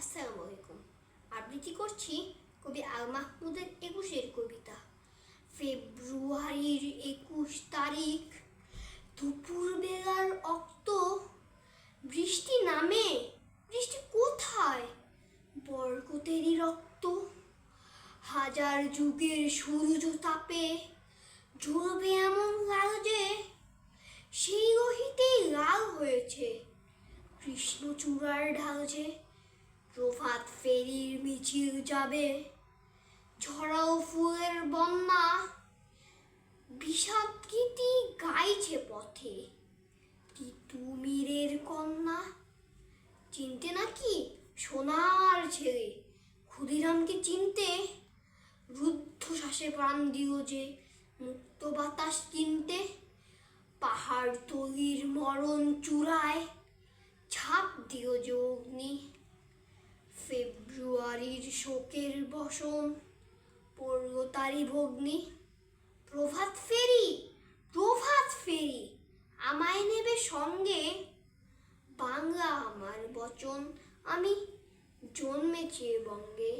আসসালামু আলাইকুম। আবৃত্তি করছি কবি আল মাহমুদের ২১-এর কবিতা। ফেব্রুয়ারির ২১ তারিখ, দুপুর বেলার অক্ত, বৃষ্টি নামে। বৃষ্টি কোথায়? বরকতেরই রক্ত। হাজার যুগের সূর্য তাপে জ্বলবে এমন লাল যে সেই রহিতেই লাল হয়েছে কৃষ্ণচূড়ার ঢাল যে। প্রভাত ফেরির মিছিল যাবে, ঝরাও ফুলের বন্যা, বিষাদ গীতি গাইছে পথে তিতুমিরের কন্যা। চিনতে নাকি সোনার ছেলে ক্ষুদিরামকে চিনতে? রুদ্ধশ্বাসে প্রাণ দিল যে মুক্ত বাতাস কিনতে। পাহাড় তলির মরণ চূড়ায় ঝাঁপ দিল যে অগ্নি। ফেব্রুয়ারির শোকের বসন পড়ল তারি ভগ্নি। প্রভাত ফেরি, প্রভাত ফেরি, আমায় নেবে সঙ্গে। বাংলা আমার বচন, আমি জন্মেছি এ বঙ্গে।